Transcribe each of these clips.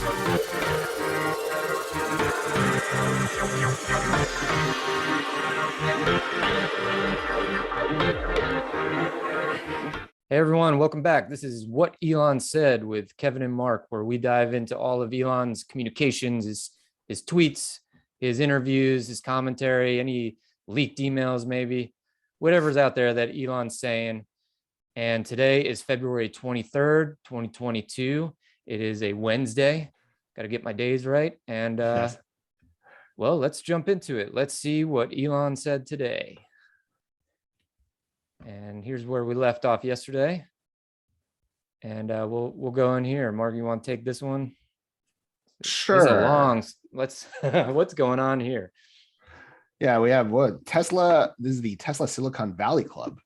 Hey everyone, welcome back. This is What Elon Said with Kevin and Mark, where we dive into all of Elon's communications, his tweets, his interviews, his commentary, any leaked emails, maybe whatever's out there that Elon's saying. And today is February 23rd, 2022. It is a Wednesday. Got to get my days right. And Yes. well, let's jump into it. Let's see what Elon said today. And here's where we left off yesterday. And we'll go in here. Mark, you want to take this one? Sure. This is a long. Let's. What's going on here? Yeah, we have what Tesla. This is the Tesla Silicon Valley Club,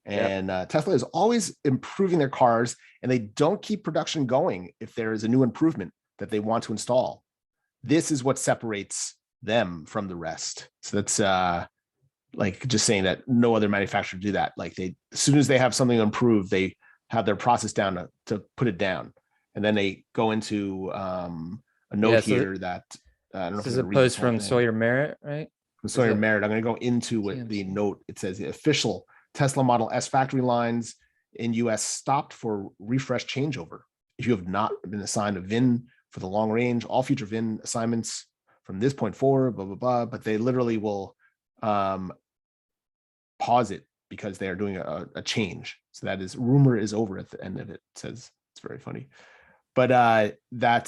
and Tesla is always improving their cars, and they don't keep production going if there is a new improvement that they want to install. This is what separates them from the rest. So that's like just saying that no other manufacturer do that. Like as soon as they have something to improve, they have their process down to put it down, and then they go into a note here that I don't know. This is a post from Sawyer Merritt, right? From Sawyer Merritt. I'm going to go into what the note. It says the official Tesla Model S factory lines in U.S. stopped for refresh changeover. If you have not been assigned a VIN for the long range, all future VIN assignments from this point forward, blah blah blah. But they literally will pause it because they are doing a change. So that is rumor is over at the end of it. It says it's very funny, but that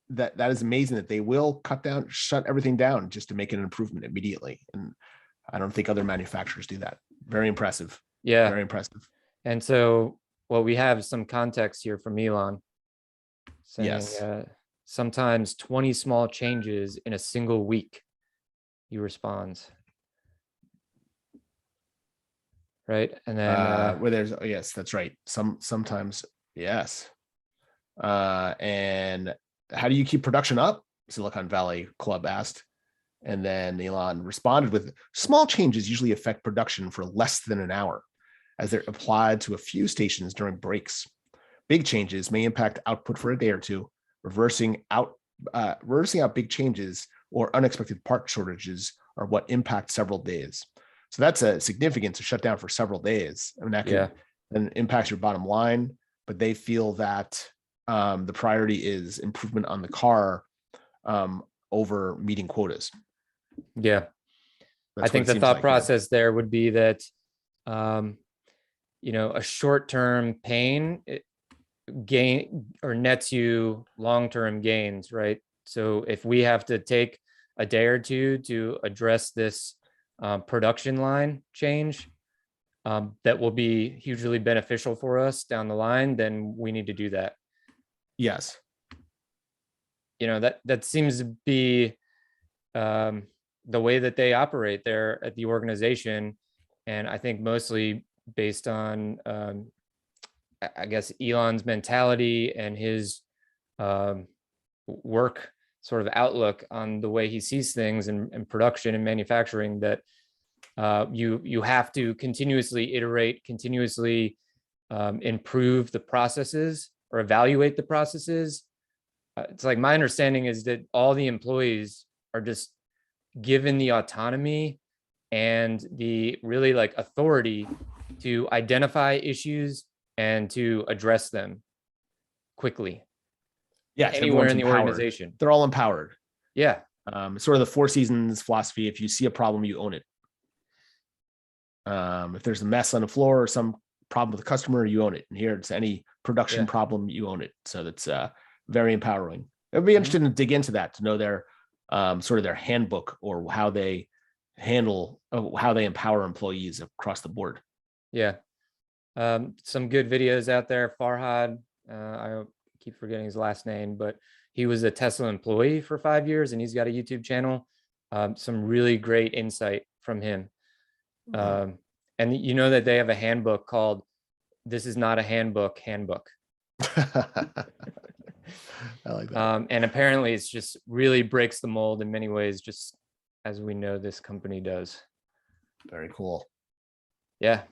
is amazing that they will shut everything down just to make an improvement immediately. And I don't think other manufacturers do that. Very impressive. Yeah, very impressive. And so, well, we have some context here from Elon saying, yes, sometimes 20 small changes in a single week. He responds. Right. And then where there's yes, that's right. Sometimes yes. And how do you keep production up? Silicon Valley Club asked. And then Elon responded with small changes usually affect production for less than an hour, as they're applied to a few stations during breaks. Big changes may impact output for a day or two. Reversing out big changes or unexpected part shortages are what impact several days. So that's a significant to shut down for several days. I mean, that could then impacts your bottom line, but they feel that the priority is improvement on the car over meeting quotas. Yeah. I think the thought process there would be that, a short-term pain gain or nets you long-term gains, right? So if we have to take a day or two to address this production line change that will be hugely beneficial for us down the line, then we need to do that. Yes. That seems to be the way that they operate there at the organization. And I think mostly based on, I guess, Elon's mentality and his work sort of outlook on the way he sees things and production and manufacturing, that you have to continuously iterate, continuously improve the processes or evaluate the processes. It's like my understanding is that all the employees are just given the autonomy and the really like authority to identify issues and to address them quickly. Yes, anywhere in the organization. They're all empowered. Yeah. Sort of the Four Seasons philosophy. If you see a problem, you own it. If there's a mess on the floor or some problem with the customer, you own it. And here it's any production problem, you own it. So that's very empowering. I'd be interested to dig into that, to know their sort of their handbook or how they handle, how they empower employees across the board. Yeah. Some good videos out there. Farhad, I keep forgetting his last name, but he was a Tesla employee for 5 years and he's got a YouTube channel. Some really great insight from him. And that they have a handbook called "This is not a handbook." I like that. And apparently it's just really breaks the mold in many ways, just as we know this company does. Very cool. Yeah.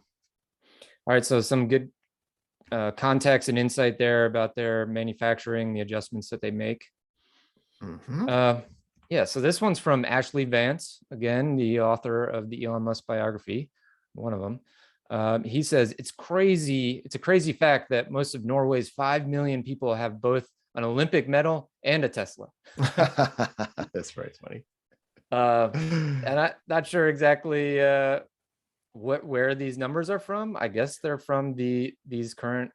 All right. So some good context and insight there about their manufacturing, the adjustments that they make. Yeah, so this one's from Ashley Vance, again, the author of the Elon Musk biography, one of them. He says, it's crazy. It's a crazy fact that most of Norway's 5 million people have both an Olympic medal and a Tesla. That's very funny. And I'm not sure exactly where these numbers are from. I guess they're from these current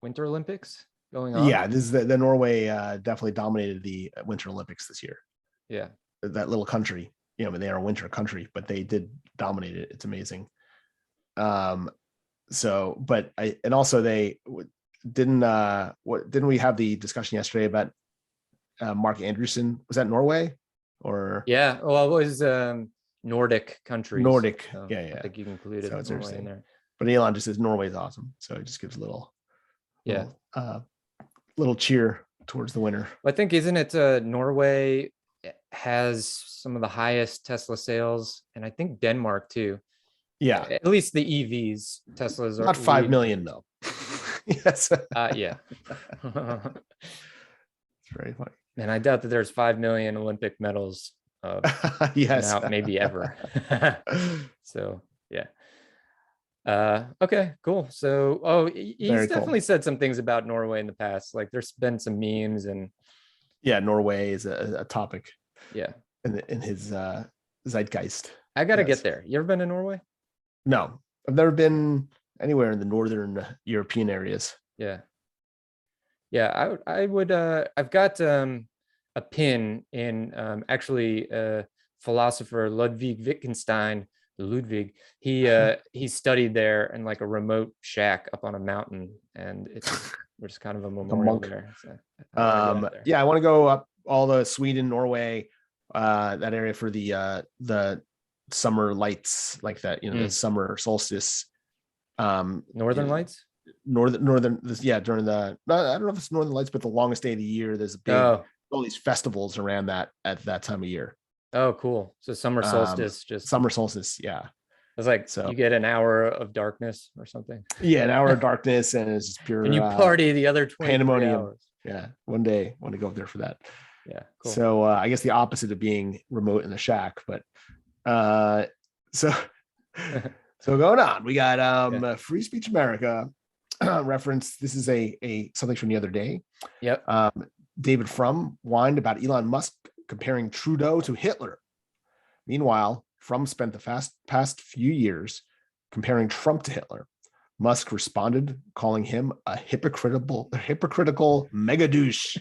Winter Olympics going on. Yeah, this is the Norway definitely dominated the Winter Olympics this year. Yeah, that little country, I mean, they are a winter country, but they did dominate it. It's amazing. So, but and also they didn't we have the discussion yesterday about Mark Andreessen? Was that Norway or? Yeah, well, it was Nordic countries. Nordic, so yeah. I think you included So it's Norway in there. But Elon just says Norway's awesome, so it just gives a little cheer towards the winner. I think, isn't it Norway has some of the highest Tesla sales, and I think Denmark too. Yeah, at least the EVs. Teslas are not 5 million though. Yes. Yeah. It's very funny. And I doubt that there's 5 million Olympic medals. Yes. Now, maybe ever. So yeah. Okay, cool. So he's definitely said some things about Norway in the past. Like there's been some memes and Norway is a topic. Yeah. In his zeitgeist. I gotta get there. You ever been to Norway? No, I've never been anywhere in the northern European areas. Yeah. I would I've got a pin in actually philosopher Ludwig. He studied there in like a remote shack up on a mountain, and there's kind of a memorial there. So I want to go up all the Sweden, Norway, that area for the summer lights, like that, the summer solstice. Northern Lights? Northern, during the, I don't know if it's Northern Lights, but the longest day of the year, there's a big, all these festivals around that at that time of year. Oh, cool. So summer solstice, summer solstice. Yeah. It's like, so you get an hour of darkness or something. Yeah. An hour of darkness, and it's just pure. And you party the other 20 hours. Yeah. One day I want to go up there for that. Yeah. Cool. So I guess the opposite of being remote in the shack, but so going on, we got Free Speech America reference. This is a something from the other day. Yep. David Frum whined about Elon Musk comparing Trudeau to Hitler. Meanwhile, Frum spent the past few years comparing Trump to Hitler. Musk responded, calling him a hypocritical mega douche.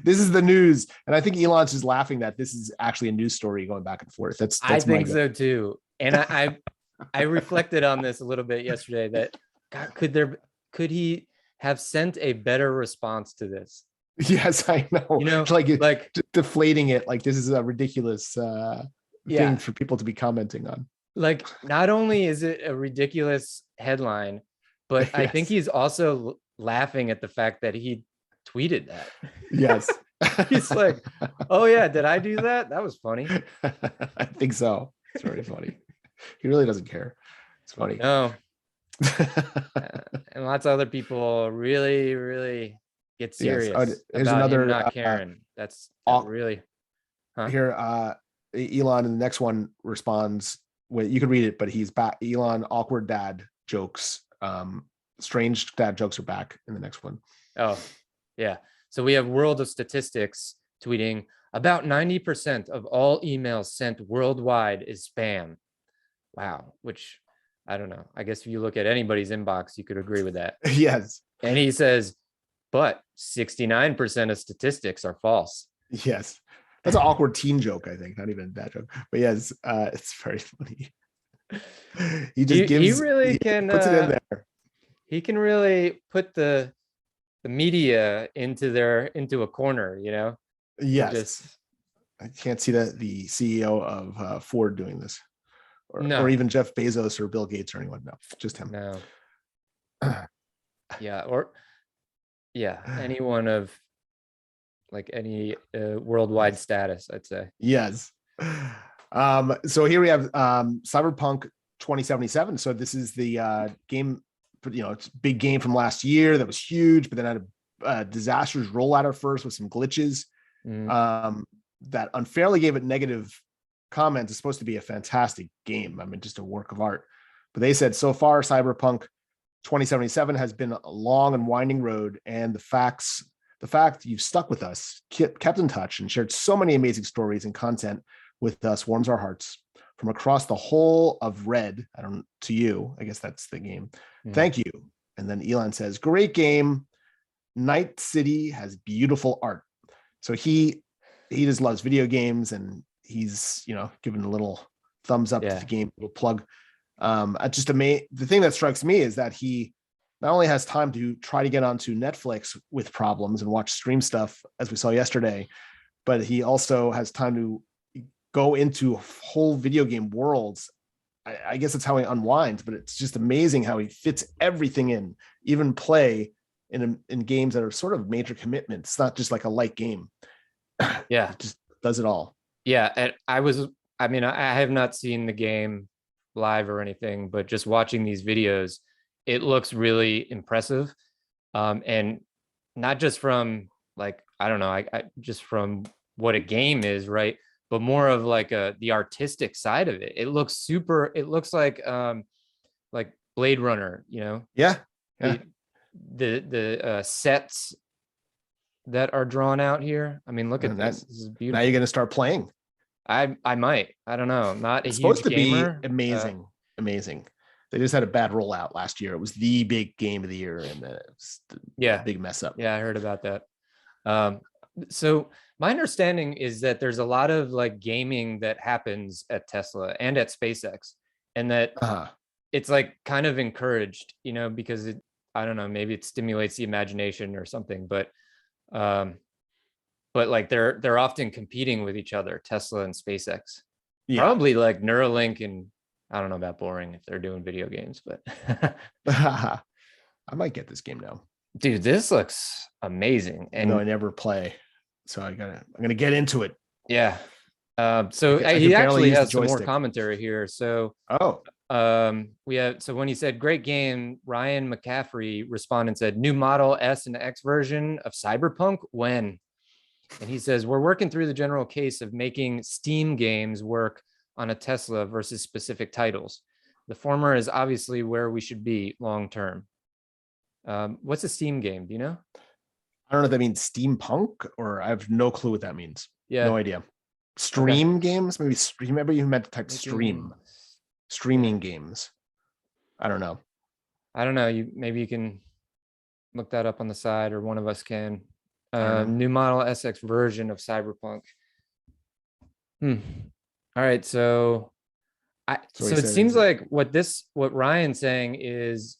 This is the news, and I think Elon's just laughing that this is actually a news story going back and forth. That's I think so too. And I reflected on this a little bit yesterday. That God, could he have sent a better response to this? Yes, I know. Like deflating it, like this is a ridiculous thing for people to be commenting on. Like, not only is it a ridiculous headline, but yes. I think he's also laughing at the fact that he tweeted that. Yes. He's like, oh yeah, did I do that? That was funny. I think so. It's very funny. He really doesn't care. It's funny. No. And lots of other people really, really get serious. Yes. Here's about another him not caring. That's really here. Elon in the next one responds with, you can read it, but he's back. Elon, awkward dad jokes. Strange dad jokes are back in the next one. Oh, yeah. So we have World of Statistics tweeting about 90% of all emails sent worldwide is spam. Wow. Which I don't know. I guess if you look at anybody's inbox, you could agree with that. Yes. And he says, but 69% of statistics are false. Yes. That's an awkward teen joke, I think. Not even a dad joke. But yes, it's very funny. He just puts it in there. He can really put the media into a corner, Yes. I can't see that the CEO of Ford doing this, or even Jeff Bezos or Bill Gates or anyone. No, just him. No. Anyone of like any worldwide status, I'd say. Yes. So here we have Cyberpunk 2077. So this is the game it's a big game from last year that was huge, but then had a disastrous rollout at first with some glitches that unfairly gave it negative comments. It's supposed to be a fantastic game. I mean, just a work of art. But they said so far, Cyberpunk 2077 has been a long and winding road, and the fact you've stuck with us, kept in touch, and shared so many amazing stories and content with us warms our hearts. From across the whole of Red, to you, I guess that's the game. Thank you. And then Elon says, great game. Night City has beautiful art. So he just loves video games, and he's, giving a little thumbs up to the game, little plug. The thing that strikes me is that he not only has time to try to get onto Netflix with problems and watch stream stuff, as we saw yesterday, but he also has time to go into whole video game worlds. I guess that's how he unwinds, but it's just amazing how he fits everything in, even play in games that are sort of major commitments. It's not just like a light game. Yeah. It just does it all. Yeah. And I have not seen the game live or anything, but just watching these videos, it looks really impressive. And not just from like, I don't know, I just from what a game is, right? But more of like the artistic side of it. It looks like Blade Runner, Yeah. The sets that are drawn out here. I mean, look at this. This is beautiful. Now you're going to start playing. I might. I don't know. Not a it's huge supposed to gamer. Be amazing. They just had a bad rollout last year. It was the big game of the year, and it was a big mess up. Yeah, I heard about that. So my understanding is that there's a lot of like gaming that happens at Tesla and at SpaceX, and that it's like kind of encouraged, because I don't know, maybe it stimulates the imagination or something, but like they're often competing with each other, Tesla and SpaceX. Yeah. Probably like Neuralink, and I don't know about boring if they're doing video games, but I might get this game now. Dude, this looks amazing. And no, I never play, so I'm gonna get into it. Yeah. So he actually has some more commentary here. So so when he said great game, Ryan McCaffrey responded and said, new Model S and X version of Cyberpunk, when? And he says, we're working through the general case of making Steam games work on a Tesla versus specific titles. The former is obviously where we should be long term. What's a Steam game? Do you know? I don't know if that means steampunk, or I have no clue what that means. Yeah. No idea. Stream games? Maybe stream. Maybe you meant to type stream. Streaming games. I don't know. Maybe you can look that up on the side, or one of us can. New Model SX version of Cyberpunk. All right, so it seems like what Ryan's saying is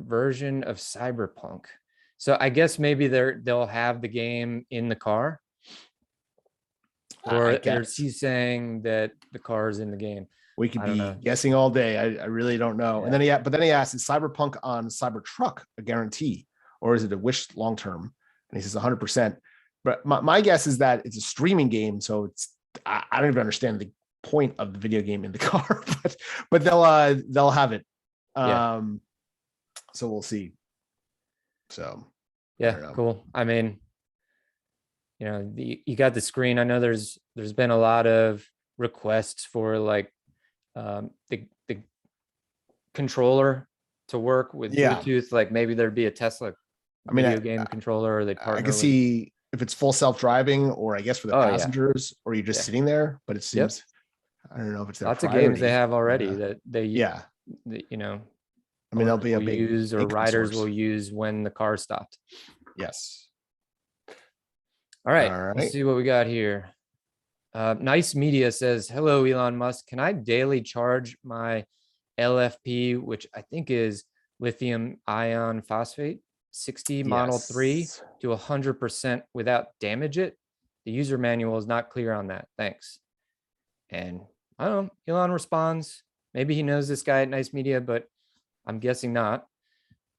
version of Cyberpunk. So I guess maybe they'll have the game in the car, or is he saying that the car is in the game? We could be guessing all day. I really don't know. Yeah. And then he asked, is Cyberpunk on Cybertruck a guarantee, or is it a wish long term? And he says 100%. But my guess is that it's a streaming game, so I don't even understand the point of the video game in the car, but they'll have it. So we'll see. So yeah, cool. I mean, you got the screen. I know there's been a lot of requests for like the controller to work with Bluetooth. Like maybe there'd be a Tesla video game controller, or they partner. I can see if it's full self-driving, or I guess for the passengers, or you're just sitting there. But it seems I don't know if it's their lots priority. Of games they have already that they I mean, they'll be a big use, or riders will use when the car stopped. Yes. All right. Let's see what we got here. Nice Media says, hello, Elon Musk. Can I daily charge my LFP, which I think is lithium ion phosphate, 60 Model 3 to 100% without damage it? The user manual is not clear on that. Thanks. And I don't know, Elon responds, maybe he knows this guy at Nice Media, but I'm guessing not.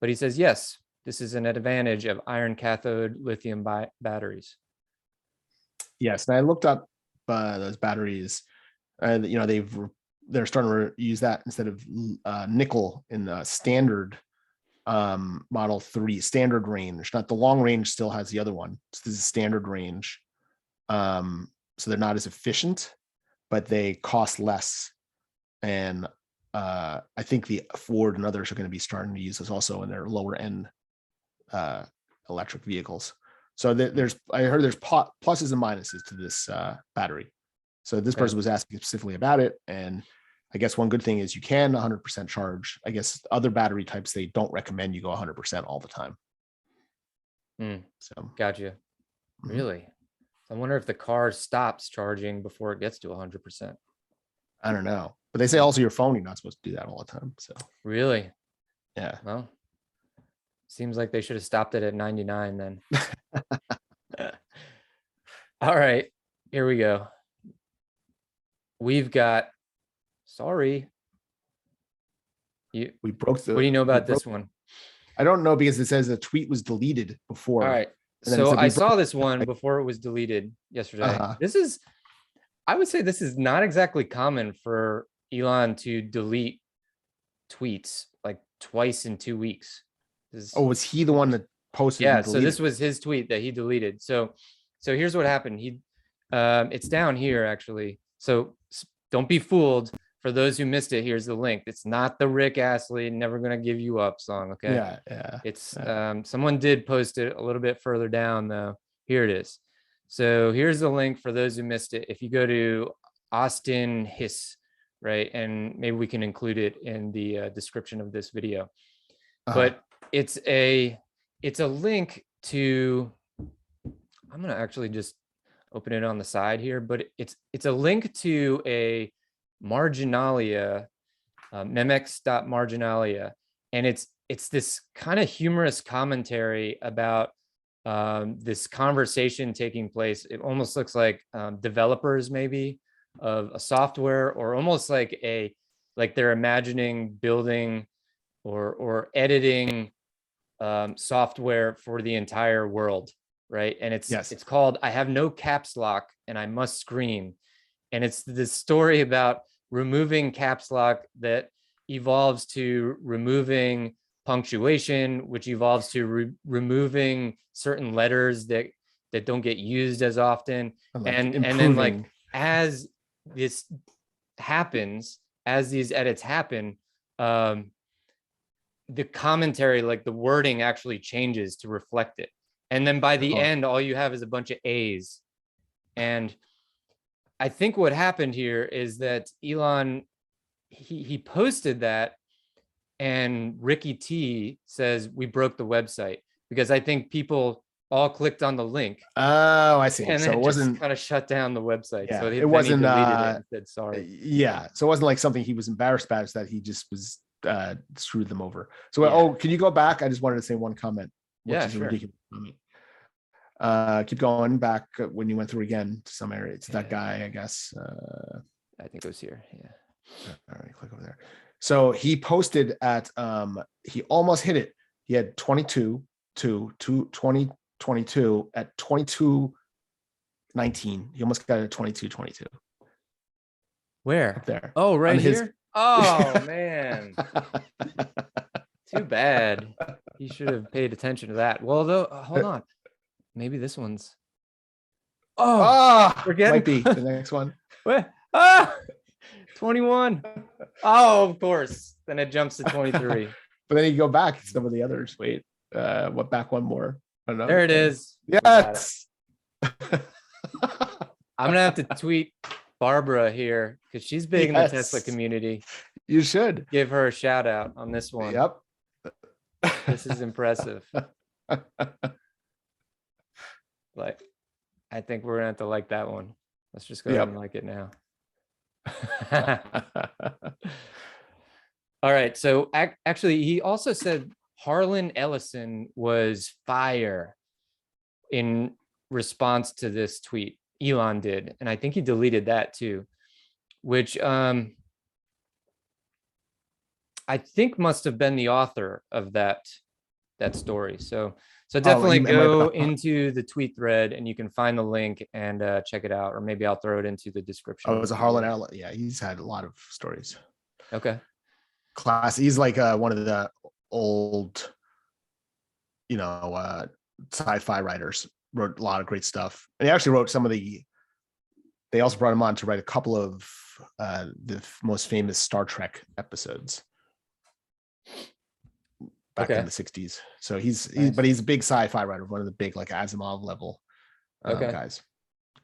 But he says, yes, this is an advantage of iron cathode lithium batteries. Yes, and I looked up those batteries, and they're starting to use that instead of nickel in standard Model 3 standard range. Not the long range still has the other one. So this is standard range. So they're not as efficient, but they cost less. And I think the Ford and others are going to be starting to use this also in their lower end electric vehicles. So I heard there's pluses and minuses to this battery. So this person was asking specifically about it, and I guess one good thing is you can 100% charge. I guess other battery types, they don't recommend you go 100% all the time. So gotcha. Really? I wonder if the car stops charging before it gets to 100%. I don't know, but they say also your phone, you're not supposed to do that all the time. So really, yeah. Well, seems like they should have stopped it at 99 then. All right, here we go. We've got. Sorry. We broke the. What do you know about this one? I don't know because it says a tweet was deleted before. All right. So I saw this one before it was deleted yesterday. I would say this is not exactly common for Elon to delete tweets like twice in 2 weeks. Was he the one that posted? Yeah. So this was his tweet that he deleted. So here's what happened. It's down here actually. So don't be fooled. For those who missed it, here's the link. It's not the Rick Astley "Never Gonna Give You Up" song. Okay. Yeah. It's someone did post it a little bit further down though. Here it is. So here's the link for those who missed it. If you go to Austin Hiss, right, and maybe we can include it in the description of this video. But it's a link to. I'm gonna actually just open it on the side here, but it's a link to a marginalia, memex.marginalia, and it's this kind of humorous commentary about this conversation taking place. It almost looks like developers maybe of a software, or almost like they're imagining building or editing software for the entire world, right? And it's called "I Have No Caps Lock and I Must Scream." And it's this story about removing caps lock that evolves to removing punctuation, which evolves to removing certain letters that don't get used as often. And then like as this happens, as these edits happen, the commentary, like the wording actually changes to reflect it. And then by the end, all you have is a bunch of A's. And I think what happened here is that Elon, he posted that, and Ricky T says we broke the website, because I think people all clicked on the link. Oh, I see. And so it it wasn't kind of shut down the website. Yeah, So it wasn't. He deleted it and said sorry. Yeah, so it wasn't like something he was embarrassed about. It's that he just was screwed them over. So can you go back? I just wanted to say one comment. Yeah, sure. Ridiculous comment. Keep going back when you went through again to some area. It's that guy, I guess. I think it was here. Yeah. All right, click over there. So he posted at he almost hit it. He had 2022 at 22:19. He almost got it at 22:22. Where? Up there. Oh, right here. Oh man. Too bad. He should have paid attention to that. Well, though, hold on. Maybe this one's. Might be the next one. What? 21. Oh, of course. Then it jumps to 23. But then you go back to some of the others. Wait, what? Back one more. There it is. Yes. I'm gonna have to tweet Barbara here because she's big in the Tesla community. You should give her a shout out on this one. Yep. This is impressive. Like, I think we're gonna have to like that one. Let's just go ahead and like it now. All right. So actually, he also said Harlan Ellison was fire in response to this tweet. Elon did, and I think he deleted that too, which I think must have been the author of that story. So definitely go into the tweet thread and you can find the link and check it out, or maybe I'll throw it into the description. Oh, it was a Harlan Ellison. Yeah, he's had a lot of stories. Okay. Class. He's like one of the old, sci-fi writers, wrote a lot of great stuff. And he actually wrote they also brought him on to write a couple of the most famous Star Trek episodes back in the 60s. So he's Nice. but he's a big sci-fi writer, one of the big like Asimov level guys.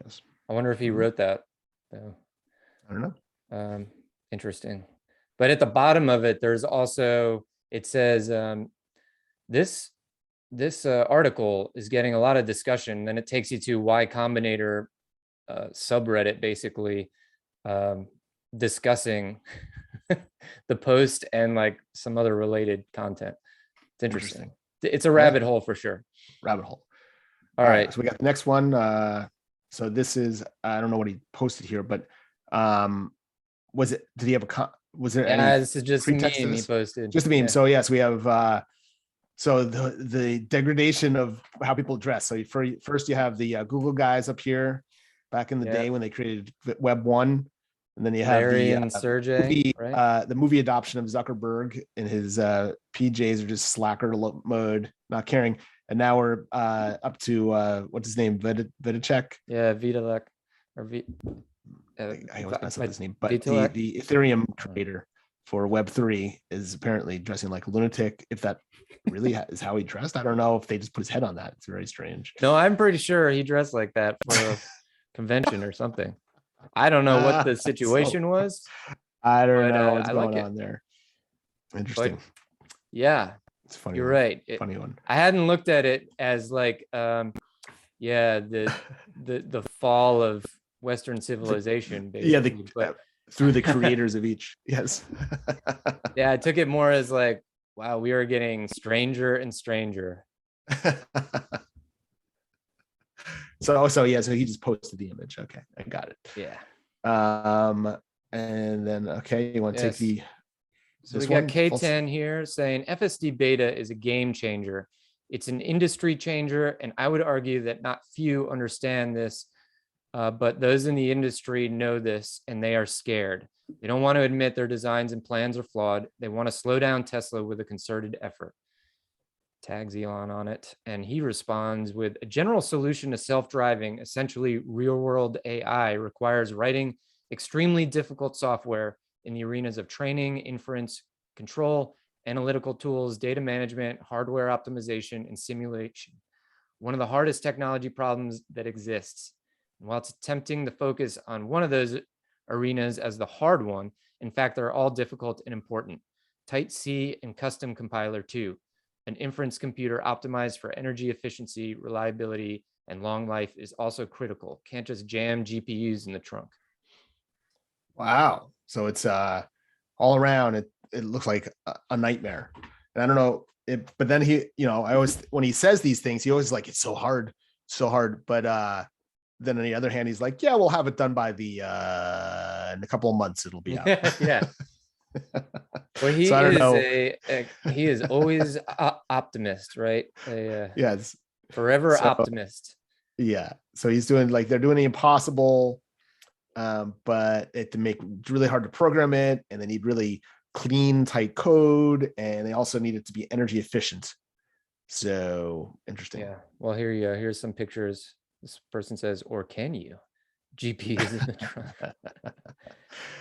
Yes. I wonder if he wrote that. So, I don't know. Interesting. But at the bottom of it, there's also, it says this article is getting a lot of discussion. Then it takes you to Y Combinator subreddit, basically discussing the post and like some other related content. It's interesting. It's a rabbit hole for sure. Rabbit hole. All right. So we got the next one. So this is, I don't know what he posted here, but was there any? This is just a meme he posted. Just a meme. Yeah. So yes, we have so the degradation of how people dress. So first you have the Google guys up here back in the day when they created Web 1. And then you have Larry and Sergey, movie, right? The movie adoption of Zuckerberg in his PJs are just slacker mode, not caring. And now we're up to what's his name, Vitalik. Yeah, Vitalik. I always mess up his name, but Vitalik? the Ethereum creator for Web3 is apparently dressing like a lunatic. If that really is how he dressed, I don't know if they just put his head on that. It's very strange. No, I'm pretty sure he dressed like that for a convention or something. I don't know what the situation was. I don't know what's going on there. Interesting. But, yeah, it's funny. You're right. Funny one. I hadn't looked at it as like, the fall of Western civilization. Basically. But through the creators of each. Yes. Yeah, I took it more as like, wow, we are getting stranger and stranger. So he just posted the image. Okay, I got it. Yeah. And then you want to take the. So we got K10 here saying FSD beta is a game changer. It's an industry changer, and I would argue that not few understand this, but those in the industry know this, and they are scared. They don't want to admit their designs and plans are flawed. They want to slow down Tesla with a concerted effort. Tags Elon on it, and he responds with a general solution to self-driving, essentially real-world AI, requires writing extremely difficult software in the arenas of training, inference, control, analytical tools, data management, hardware optimization, and simulation. One of the hardest technology problems that exists. And while it's tempting to focus on one of those arenas as the hard one, in fact, they're all difficult and important. Type C and custom compiler too. An inference computer optimized for energy efficiency, reliability, and long life is also critical. Can't just jam GPUs in the trunk. Wow. So it's all around. It looks like a nightmare. And I don't know. But then I always, when he says these things, he always like, it's so hard. But then on the other hand, he's like, yeah, we'll have it done by in a couple of months, it'll be out. Yeah. Well, he is always optimist, right? Yes, forever optimist. Yeah, so he's doing they're doing the impossible, but it's really hard to program it, and they need really clean, tight code, and they also need it to be energy efficient. So interesting. Yeah. Well, here you go. Here's some pictures. This person says, "Or can you?" GPUs in the trunk.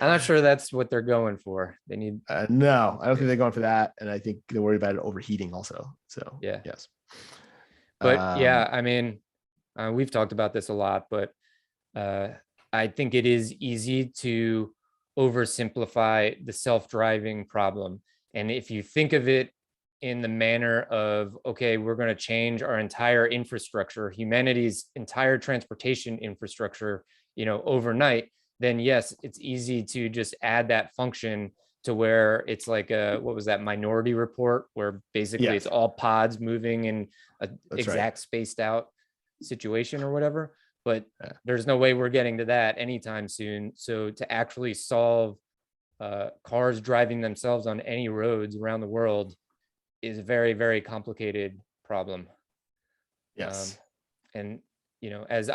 I'm not sure that's what they're going for. They need no, I don't think they're going for that, and I think they're worried about it overheating also. So yeah, yes, but I mean, we've talked about this a lot, but I think it is easy to oversimplify the self-driving problem, and if you think of it in the manner of, okay, we're going to change our entire infrastructure, humanity's entire transportation infrastructure, overnight, then yes, it's easy to just add that function to where it's like what was that Minority Report, where basically it's all pods moving in a exact spaced out situation or whatever. But there's no way we're getting to that anytime soon. So to actually solve cars driving themselves on any roads around the world is a very, very complicated problem. Yes. And as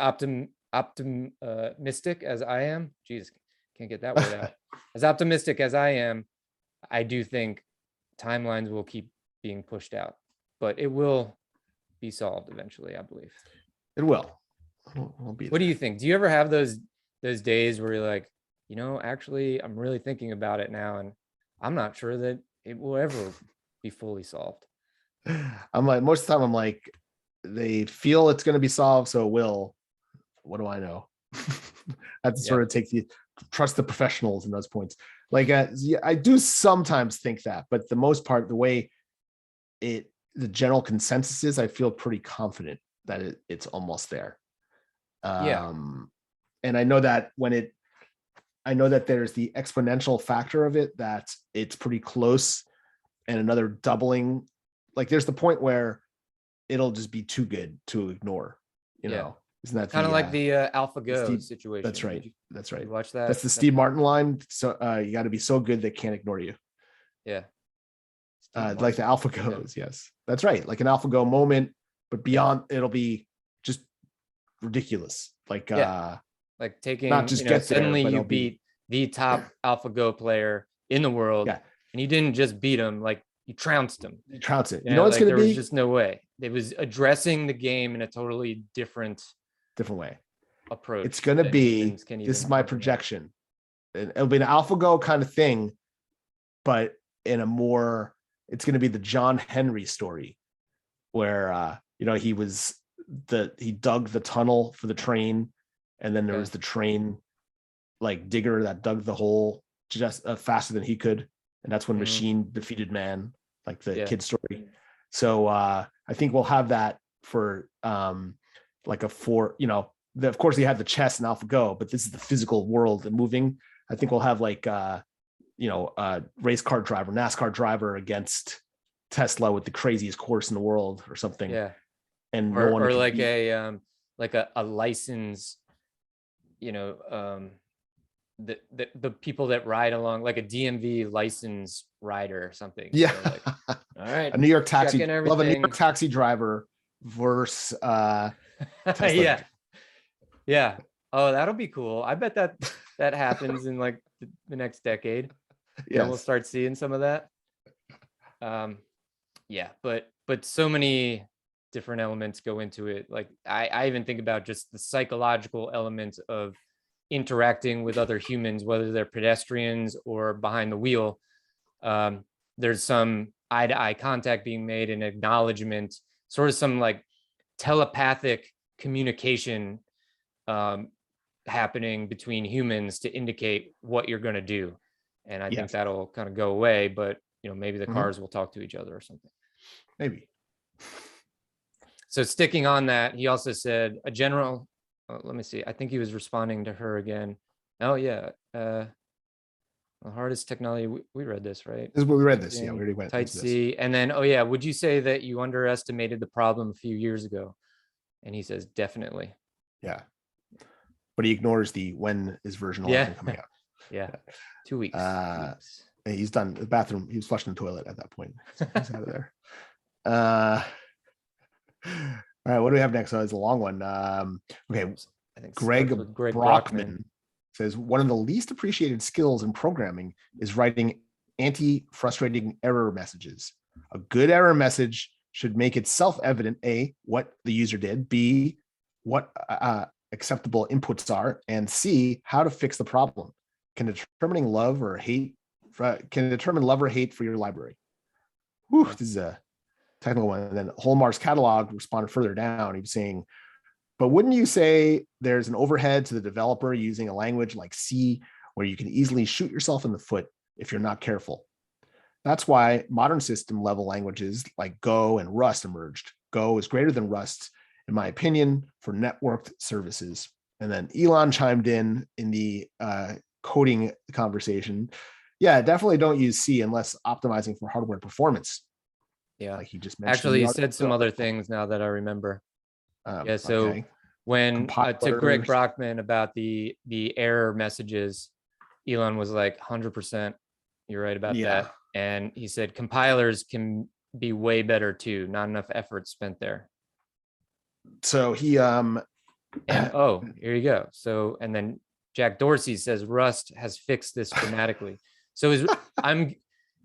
optimistic as I am, geez, can't get that word out. As optimistic as I am, I do think timelines will keep being pushed out, but it will be solved eventually, I believe. It will. It'll be What do there. you think? Do you ever have those days where you're like, actually, I'm really thinking about it now, and I'm not sure that it will ever be fully solved? I'm like, most of the time I'm like, they feel it's going to be solved, so it will. What do I know? I have to sort of trust the professionals in those points. Like, yeah, I do sometimes think that, but the most part, the way the general consensus is, I feel pretty confident that it's almost there. And I know that I know that there's the exponential factor of it, that it's pretty close, and another doubling. Like, there's the point where it'll just be too good to ignore, Isn't that kind of like the AlphaGo situation? That's right. That's right. You watch that? That's the Steve Martin line. So you got to be so good they can't ignore you. Yeah. Like the AlphaGos. Yes, that's right. Like an AlphaGo moment, but beyond, it'll be just ridiculous. Like, like taking, not just get there, suddenly but you it'll be- beat the top AlphaGo player in the world, Yeah. and you didn't just beat him, like you trounced him. You trounce it. You know what's like, going to there be? was just no way. It was addressing the game in a totally different way. approach. It's going to that be, humans can this is even my comprehend. projection. It'll be an AlphaGo kind of thing, but in a more, it's going to be the John Henry story, where he dug the tunnel for the train, and then there was the train like digger that dug the hole just faster than he could, and that's when machine defeated man, like the kid story. So I think we'll have that for like a of course he had the chess and AlphaGo, but this is the physical world and moving. I think we'll have like race car driver, NASCAR driver against Tesla with the craziest course in the world or something. Yeah. And no one or can like beat. a license, the people that ride along, like a DMV license rider or something. Yeah. All right. A New York taxi, checking love a New everything. York taxi driver versus Tesla. Yeah. Oh, that'll be cool. I bet that happens in like the next decade. Yes. We'll start seeing some of that. But so many different elements go into it. Like I even think about just the psychological element of interacting with other humans, whether they're pedestrians or behind the wheel. There's some eye-to-eye contact being made, and acknowledgement, sort of some like telepathic communication happening between humans to indicate what you're going to do. And I think that'll kind of go away, but maybe the cars will talk to each other or something. Maybe. So sticking on that, he also said a general, let me see. I think he was responding to her again. Oh yeah. The hardest technology, we read this, right? This is what we read this. Yeah, we already went Type C. And then, would you say that you underestimated the problem a few years ago? And he says, definitely. Yeah. But he ignores the when is version 11 coming out. Yeah. 2 weeks. He's done the bathroom. He was flushing the toilet at that point. So he's out of there. All right. What do we have next? So it's a long one. Okay. I think Greg Brockman says one of the least appreciated skills in programming is writing anti-frustrating error messages. A good error message should make it self-evident, A, what the user did, B, what acceptable inputs are, and C, how to fix the problem. Can determine love or hate for your library. Whew, this is a technical one. And then Holmar's catalog responded further down. He was saying, but wouldn't you say there's an overhead to the developer using a language like C, where you can easily shoot yourself in the foot if you're not careful? That's why modern system level languages like Go and Rust emerged. Go is greater than Rust, in my opinion, for networked services. And then Elon chimed in the coding conversation. Yeah, definitely don't use C unless optimizing for hardware performance. Yeah, like he just mentioned. Actually, he said some other things now that I remember. So when to Greg Brockman about the error messages, Elon was like 100%. You're right about that. And he said compilers can be way better too. Not enough effort spent there. So he and here you go. So and then Jack Dorsey says Rust has fixed this dramatically. So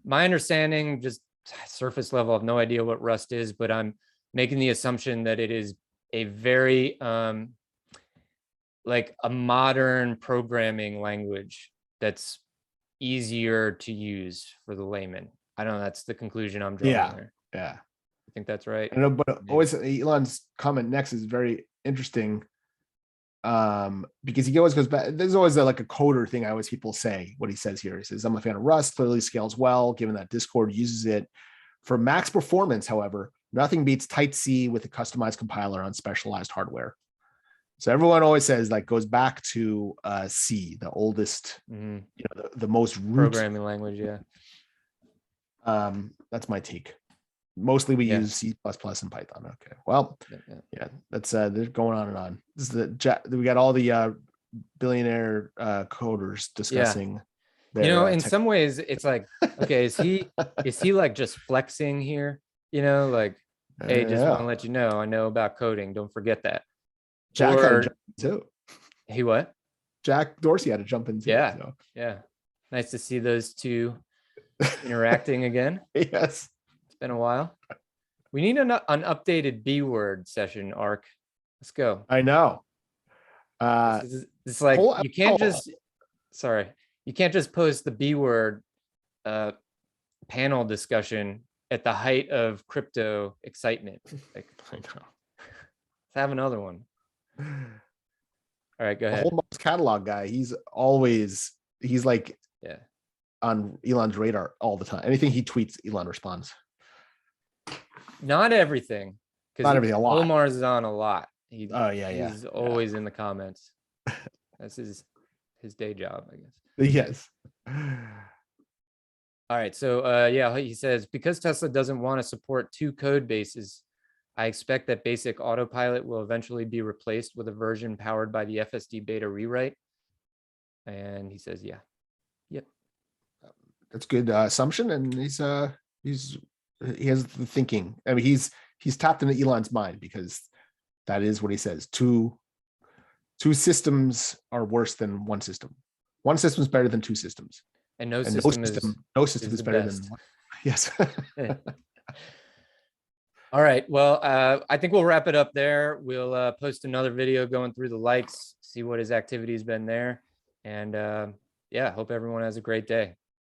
my understanding, just surface level. I have no idea what Rust is, but I'm making the assumption that it is a very like a modern programming language that's easier to use for the layman. I don't know. That's the conclusion I'm drawing there. Yeah. I think that's right. I know, but Maybe. always Elon's comment next is very interesting. Because he always goes back. There's always like a coder thing. I always people say what he says here. He says, I'm a fan of Rust, clearly scales well, given that Discord uses it for max performance. However, nothing beats tight C with a customized compiler on specialized hardware. So everyone always says like goes back to C, the oldest, the most root programming language. Yeah. That's my take. Mostly we use C++ and Python. Okay. Well, yeah, that's they're going on and on. This is we got all the billionaire coders discussing. Their, in some ways it's like, okay, is he like just flexing here? Like, hey, just want to let you know, I know about coding. Don't forget that. Jack had to jump in too. He what? Jack Dorsey had to jump in too. Yeah. So. Yeah. Nice to see those two interacting again. Yes. Been a while. We need an updated B word session, Arc. Let's go. I know. It's like you can't just post the B word panel discussion at the height of crypto excitement. Like, I know. Let's have another one. All right, go ahead. The whole catalog guy, he's like on Elon's radar all the time. Anything he tweets, Elon responds. Not everything, because not everything. A lot. Omar's is on a lot. He's always in the comments. That's his day job, I guess. Yes. All right. So he says, because Tesla doesn't want to support two code bases, I expect that basic autopilot will eventually be replaced with a version powered by the FSD beta rewrite. And he says, yep. That's good assumption, and he has the thinking. I mean, he's tapped into Elon's mind, because that is what he says. Two systems are worse than one system. One system is better than two systems. And no system is better than one. Yes. All right. Well, I think we'll wrap it up there. We'll post another video going through the likes, see what his activity has been there. And hope everyone has a great day.